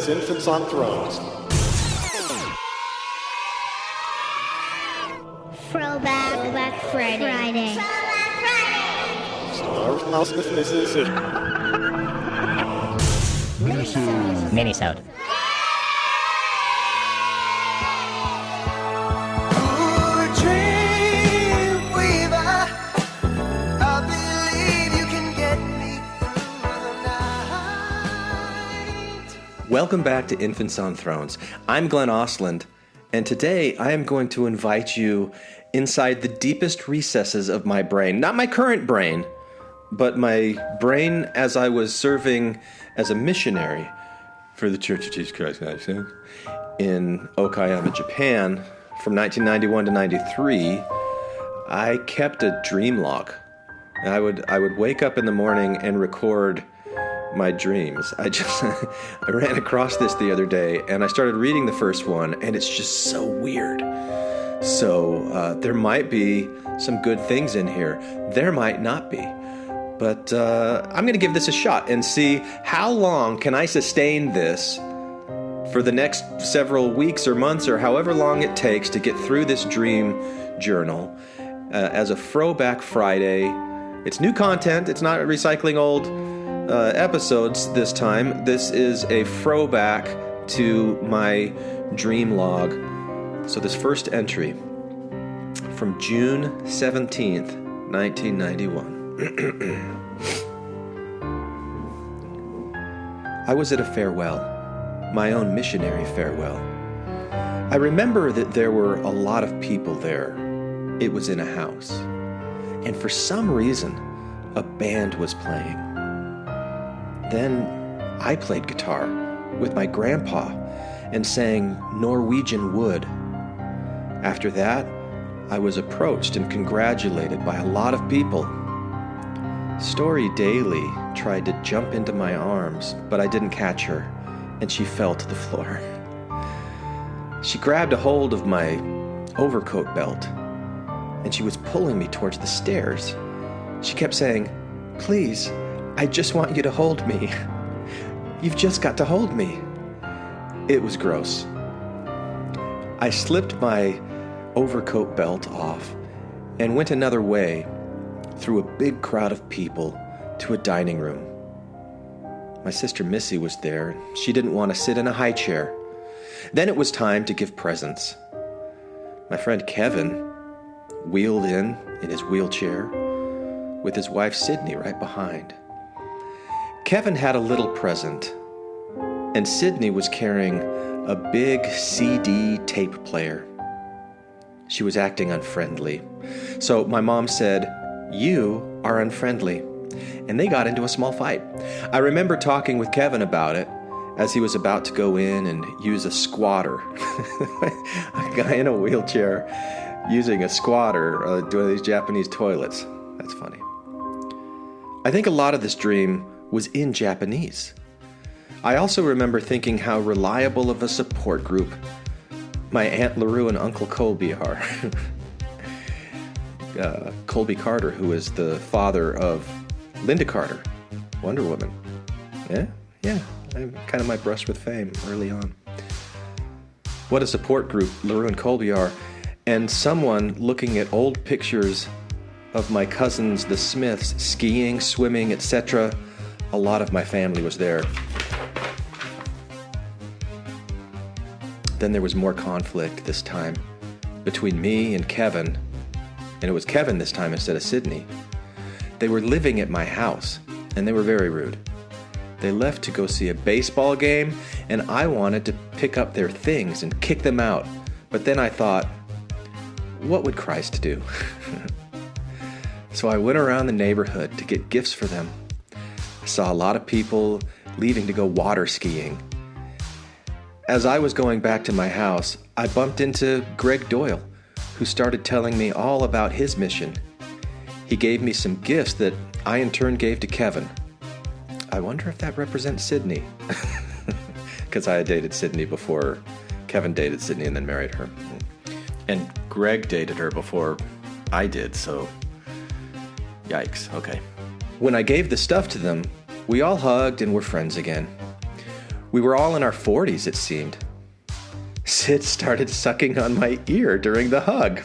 Infants on Thrones. Throwback Friday. Minisode. Welcome back to Infants on Thrones. I'm Glenn Osland, and today I am going to invite you inside the deepest recesses of my brain. Not my current brain, but my brain as I was serving as a missionary for the Church of Jesus Christ in Okayama, Japan. From 1991 to 93, I kept a dream log. I would wake up in the morning and record my dreams. I ran across this the other day, and I started reading the first one, and it's just so weird. So there might be some good things in here. There might not be. But I'm going to give this a shot and see how long can I sustain this for the next several weeks or months or however long it takes to get through this dream journal as a Throwback Friday. It's new content. It's not recycling old episodes this time. This is a throwback to my dream log. So this first entry from June 17th, 1991. I was at a farewell, my own missionary farewell. I remember that there were a lot of people there. It was in a house. And for some reason, a band was playing. Then I played guitar with my grandpa and sang Norwegian Wood. After that, I was approached and congratulated by a lot of people. Story Daly tried to jump into my arms, but I didn't catch her, and she fell to the floor. She grabbed a hold of my overcoat belt, and she was pulling me towards the stairs. She kept saying, "Please, I just want you to hold me. You've just got to hold me." It was gross. I slipped my overcoat belt off and went another way through a big crowd of people to a dining room. My sister Missy was there. She didn't want to sit in a high chair. Then it was time to give presents. My friend Kevin wheeled in his wheelchair with his wife Sydney right behind. Kevin had a little present, and Sydney was carrying a big CD tape player. She was acting unfriendly. So my mom said, "You are unfriendly." And they got into a small fight. I remember talking with Kevin about it as he was about to go in and use a squatter. A guy in a wheelchair using a squatter, one of these Japanese toilets. That's funny. I think a lot of this dream was in Japanese. I also remember thinking how reliable of a support group my Aunt LaRue and Uncle Colby are. Colby Carter, who is the father of Linda Carter, Wonder Woman. Yeah, I kind of might brush with fame early on. What a support group LaRue and Colby are. And someone looking at old pictures of my cousins, the Smiths, skiing, swimming, etc. A lot of my family was there. Then there was more conflict this time between me and Kevin, and it was Kevin this time instead of Sydney. They were living at my house, and they were very rude. They left to go see a baseball game, and I wanted to pick up their things and kick them out. But then I thought, what would Christ do? So I went around the neighborhood to get gifts for them. I saw a lot of people leaving to go water skiing. As I was going back to my house, I bumped into Greg Doyle, who started telling me all about his mission. He gave me some gifts that I in turn gave to Kevin. I wonder if that represents Sydney. Because I had dated Sydney before Kevin dated Sydney and then married her. And Greg dated her before I did, so yikes, okay. When I gave the stuff to them, we all hugged and were friends again. We were all in our 40s, it seemed. Sid started sucking on my ear during the hug.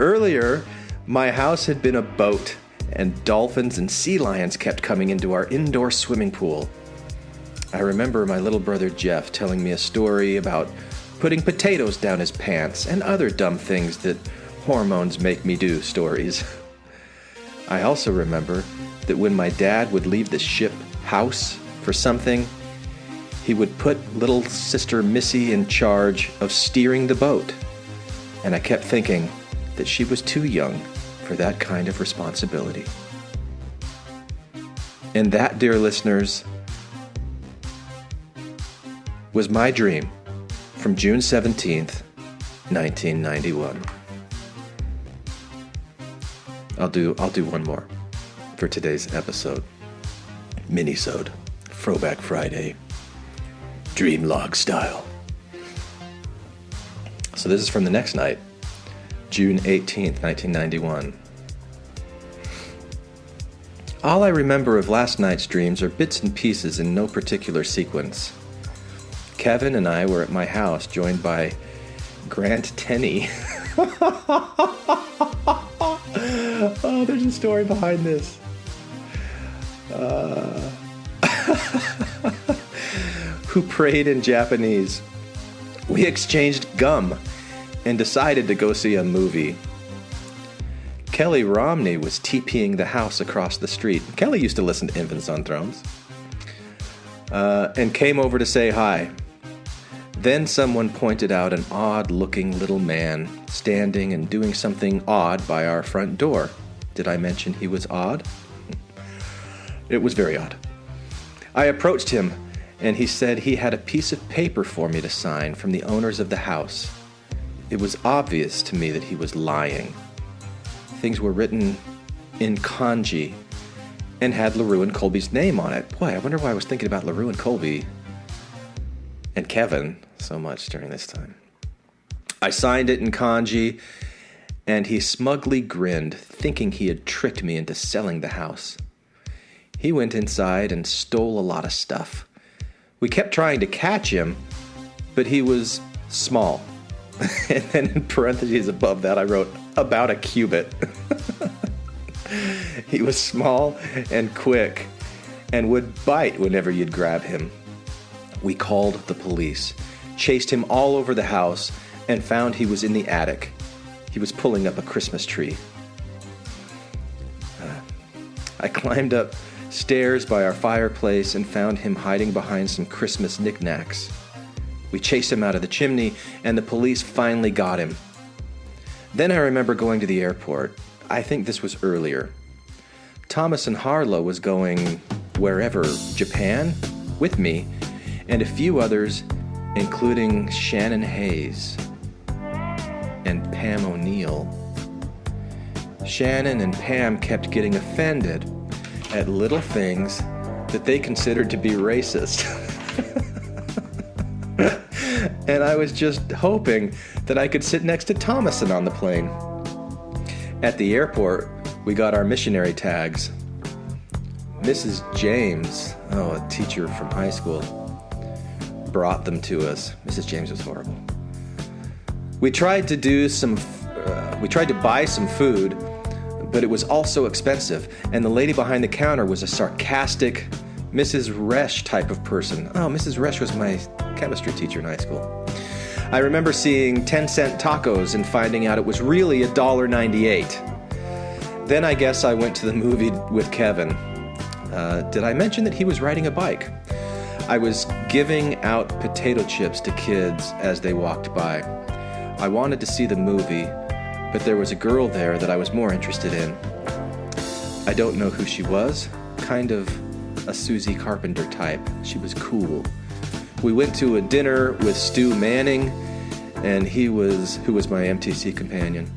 Earlier, my house had been a boat, and dolphins and sea lions kept coming into our indoor swimming pool. I remember my little brother Jeff telling me a story about putting potatoes down his pants and other dumb things that hormones make me do stories. I also remember that when my dad would leave the ship house for something, he would put little sister Missy in charge of steering the boat. And I kept thinking that she was too young for that kind of responsibility. And that, dear listeners, was my dream from June 17th, 1991. I'll do one more for today's episode. Minisode, Throwback Friday, Dream Log style. So this is from the next night, June 18th, 1991. All I remember of last night's dreams are bits and pieces in no particular sequence. Kevin and I were at my house, joined by Grant Tenney. Oh, there's a story behind this. Who prayed in Japanese. We exchanged gum and decided to go see a movie. Kelly Romney was TPing the house across the street. Kelly used to listen to Infants on Thrones. And came over to say hi. Then someone pointed out an odd-looking little man standing and doing something odd by our front door. Did I mention he was odd? It was very odd. I approached him, and he said he had a piece of paper for me to sign from the owners of the house. It was obvious to me that he was lying. Things were written in kanji and had LaRue and Colby's name on it. Boy, I wonder why I was thinking about LaRue and Colby and Kevin so much during this time. I signed it in kanji, and he smugly grinned, thinking he had tricked me into selling the house. He went inside and stole a lot of stuff. We kept trying to catch him, but he was small. And then in parentheses above that, I wrote, about a cubit. He was small and quick and would bite whenever you'd grab him. We called the police, chased him all over the house, and found he was in the attic. He was pulling up a Christmas tree. I climbed up stairs by our fireplace and found him hiding behind some Christmas knickknacks. We chased him out of the chimney, and the police finally got him. Then I remember going to the airport. I think this was earlier. Thomas and Harlow was going wherever, Japan, with me, and a few others, including Shannon Hayes and Pam O'Neill. Shannon and Pam kept getting offended at little things that they considered to be racist. And I was just hoping that I could sit next to Thomason on the plane. At the airport, we got our missionary tags. Mrs. James, a teacher from high school, brought them to us. Mrs. James was horrible. We tried to buy some food, but it was also expensive, and the lady behind the counter was a sarcastic Mrs. Resch type of person. Oh, Mrs. Resch was my chemistry teacher in high school. I remember seeing 10-cent tacos and finding out it was really $1.98. Then I guess I went to the movie with Kevin. Did I mention that he was riding a bike? I was giving out potato chips to kids as they walked by. I wanted to see the movie, but there was a girl there that I was more interested in. I don't know who she was, kind of a Susie Carpenter type. She was cool. We went to a dinner with Stu Manning, and who was my MTC companion,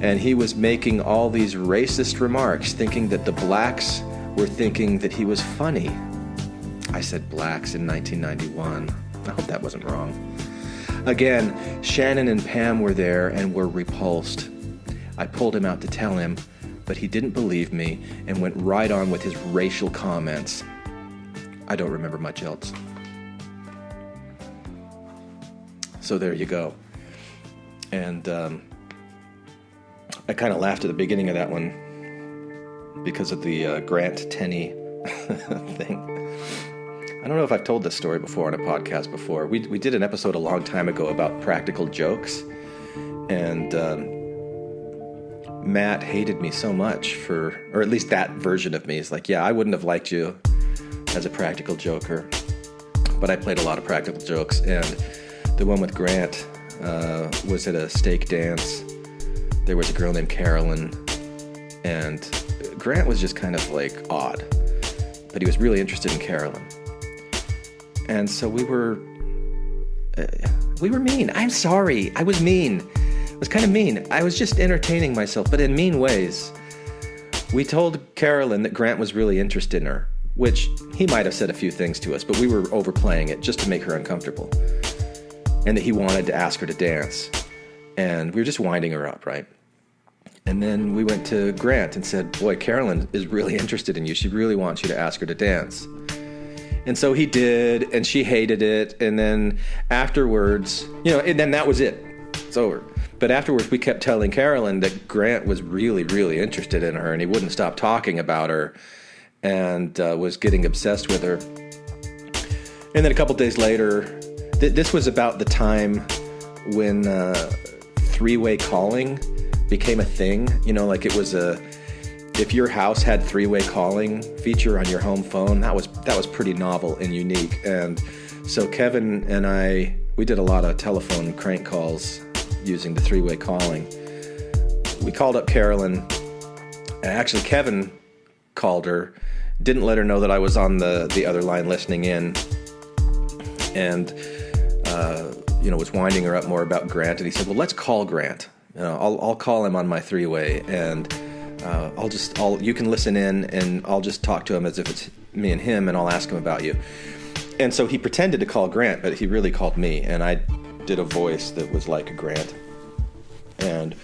and he was making all these racist remarks, thinking that the blacks were thinking that he was funny. I said blacks in 1991. I hope that wasn't wrong. Again, Shannon and Pam were there and were repulsed. I pulled him out to tell him, but he didn't believe me and went right on with his racial comments. I don't remember much else. So there you go. And I kind of laughed at the beginning of that one because of the Grant Tenney thing. I don't know if I've told this story before on a podcast before. We did an episode a long time ago about practical jokes, and Matt hated me so much for, or at least that version of me is like, yeah, I wouldn't have liked you as a practical joker, but I played a lot of practical jokes, and the one with Grant was at a steak dance. There was a girl named Carolyn, and Grant was just kind of like odd, but he was really interested in Carolyn. And so we were mean. I'm sorry. I was mean. I was kind of mean. I was just entertaining myself, but in mean ways. We told Carolyn that Grant was really interested in her, which he might have said a few things to us, but we were overplaying it just to make her uncomfortable. And that he wanted to ask her to dance. And we were just winding her up, right? And then we went to Grant and said, boy, Carolyn is really interested in you. She really wants you to ask her to dance. And so he did, and she hated it. And then afterwards, and then that was it. It's over. But afterwards, we kept telling Carolyn that Grant was really, really interested in her, and he wouldn't stop talking about her, and was getting obsessed with her. And then a couple days later, this was about the time when three-way calling became a thing. Like it was if your house had three-way calling feature on your home phone, that was pretty novel and unique. And so Kevin and we did a lot of telephone crank calls using the three-way calling. We called up Carolyn, and actually Kevin called her, didn't let her know that I was on the other line listening in, and was winding her up more about Grant. And he said, well, let's call Grant. I'll call him on my three-way, and you can listen in, and I'll just talk to him as if it's me and him, and I'll ask him about you. And so he pretended to call Grant, but he really called me, and I did a voice that was like a Grant. And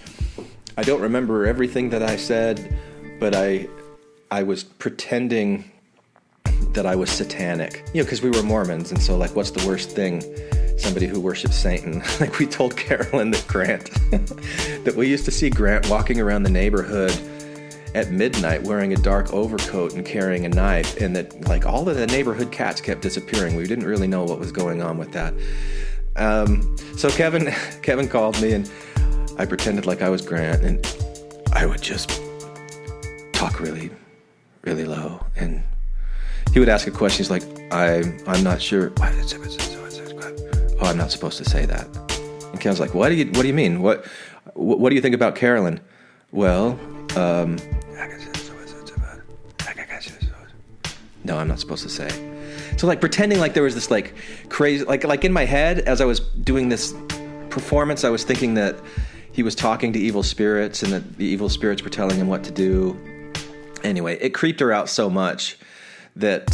I don't remember everything that I said, but I was pretending that I was satanic, because we were Mormons, and so like, what's the worst thing? Somebody who worships Satan. Like we told Carolyn that that we used to see Grant walking around the neighborhood at midnight wearing a dark overcoat and carrying a knife, and that like all of the neighborhood cats kept disappearing. We didn't really know what was going on with that. So Kevin called me, and I pretended like I was Grant, and I would just talk really, really low, and he would ask a question. He's like, I'm not sure. Oh, I'm not supposed to say that. And Kevin's like, what do you mean? What do you think about Carolyn? Well, no, I'm not supposed to say. So like pretending like there was this like crazy, like in my head as I was doing this performance, I was thinking that he was talking to evil spirits and that the evil spirits were telling him what to do. Anyway, it creeped her out so much that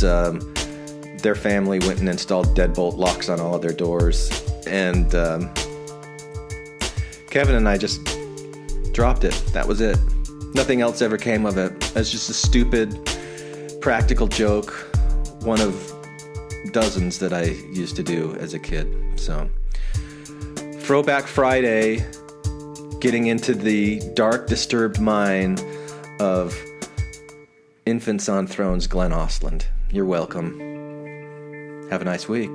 their family went and installed deadbolt locks on all of their doors, and Kevin and I just dropped it. That was it. Nothing else ever came of it. It was just a stupid practical joke, one of dozens that I used to do as a kid. So, Throwback Friday, getting into the dark, disturbed mind of Infants on Thrones, Glenn Osland. You're welcome. Have a nice week.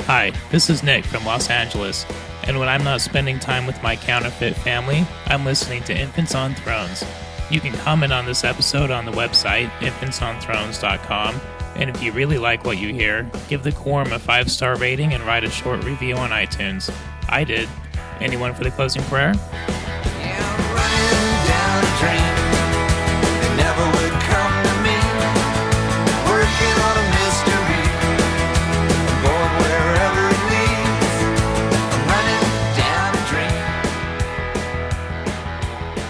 Hi, this is Nick from Los Angeles, and when I'm not spending time with my counterfeit family, I'm listening to Infants on Thrones. You can comment on this episode on the website, infantsonthrones.com, and if you really like what you hear, give the Quorum a 5-star rating and write a short review on iTunes. I did. Anyone for the closing prayer?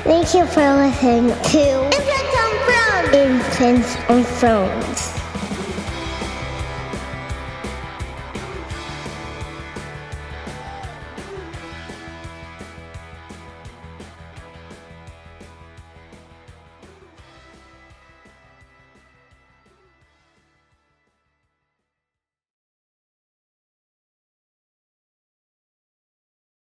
Thank you for listening to Infants on Thrones.